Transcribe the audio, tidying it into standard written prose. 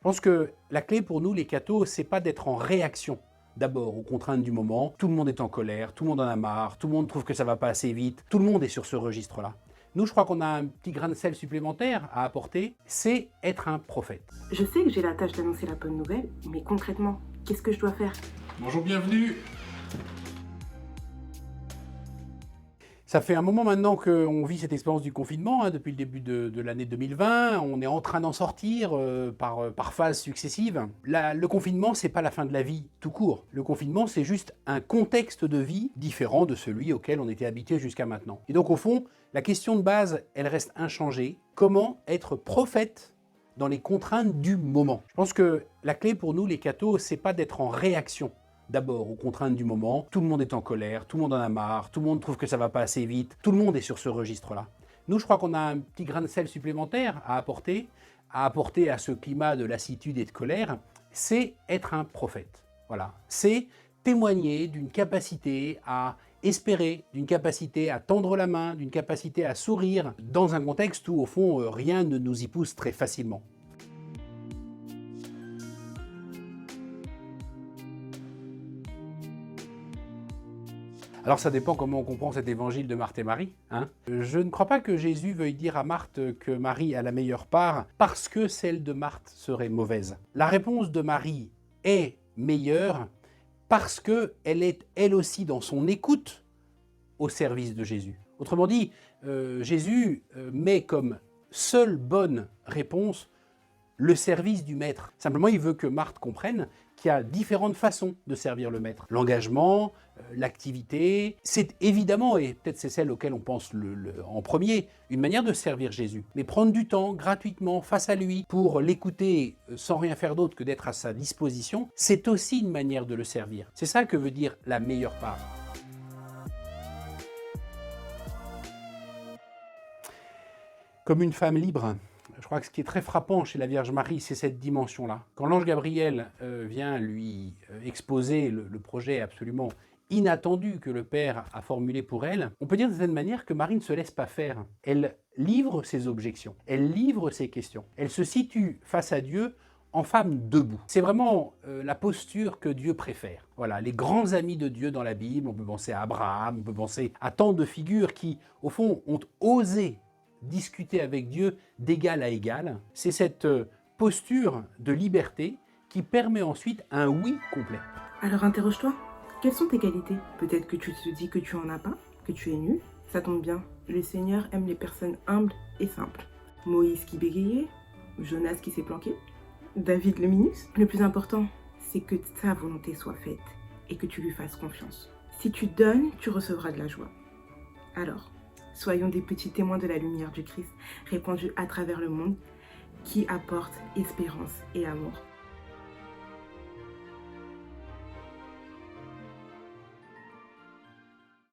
Je pense que la clé pour nous, les cathos, c'est pas d'être en réaction d'abord aux contraintes du moment. Tout le monde est en colère, tout le monde en a marre, tout le monde trouve que ça va pas assez vite, tout le monde est sur ce registre-là. Nous, je crois qu'on a un petit grain de sel supplémentaire à apporter, c'est être un prophète. Je sais que j'ai la tâche d'annoncer la bonne nouvelle, mais concrètement, qu'est-ce que je dois faire? Bonjour, bienvenue. Ça fait un moment maintenant qu'on vit cette expérience du confinement, depuis le début de l'année 2020. On est en train d'en sortir par phases successives. Le confinement, c'est pas la fin de la vie tout court. Le confinement, c'est juste un contexte de vie différent de celui auquel on était habitué jusqu'à maintenant. Et donc au fond, la question de base, elle reste inchangée. Comment être prophète dans les contraintes du moment? Je pense que la clé pour nous, les cathos, c'est pas d'être en réaction d'abord aux contraintes du moment. Tout le monde est en colère, tout le monde en a marre, tout le monde trouve que ça va pas assez vite, tout le monde est sur ce registre-là. Nous, je crois qu'on a un petit grain de sel supplémentaire à apporter à ce climat de lassitude et de colère, c'est être un prophète. Voilà, c'est témoigner d'une capacité à espérer, d'une capacité à tendre la main, d'une capacité à sourire, dans un contexte où, au fond, rien ne nous y pousse très facilement. Alors ça dépend comment on comprend cet évangile de Marthe et Marie. Je ne crois pas que Jésus veuille dire à Marthe que Marie a la meilleure part parce que celle de Marthe serait mauvaise. La réponse de Marie est meilleure parce qu'elle est elle aussi dans son écoute au service de Jésus. Autrement dit, Jésus met comme seule bonne réponse le service du maître. Simplement, il veut que Marthe comprenne qu'il y a différentes façons de servir le maître. L'engagement, l'activité, c'est évidemment, et peut-être c'est celle auquel on pense en premier, une manière de servir Jésus. Mais prendre du temps gratuitement face à lui pour l'écouter sans rien faire d'autre que d'être à sa disposition, c'est aussi une manière de le servir. C'est ça que veut dire la meilleure part. Comme une femme libre. Je crois que ce qui est très frappant chez la Vierge Marie, c'est cette dimension-là. Quand l'ange Gabriel vient lui exposer le projet absolument inattendu que le Père a formulé pour elle, on peut dire d'une certaine manière que Marie ne se laisse pas faire. Elle livre ses objections, elle livre ses questions, elle se situe face à Dieu en femme debout. C'est vraiment la posture que Dieu préfère. Voilà, les grands amis de Dieu dans la Bible, on peut penser à Abraham, on peut penser à tant de figures qui, au fond, ont osé discuter avec Dieu d'égal à égal. C'est cette posture de liberté qui permet ensuite un oui complet. Alors interroge-toi, quelles sont tes qualités? Peut-être que tu te dis que tu en as pas, que tu es nul. Ça tombe bien, le Seigneur aime les personnes humbles et simples. Moïse qui bégayait, Jonas qui s'est planqué, David le Minus. Le plus important, c'est que ta volonté soit faite et que tu lui fasses confiance. Si tu donnes, tu recevras de la joie. Alors, soyons des petits témoins de la lumière du Christ, répandue à travers le monde, qui apporte espérance et amour.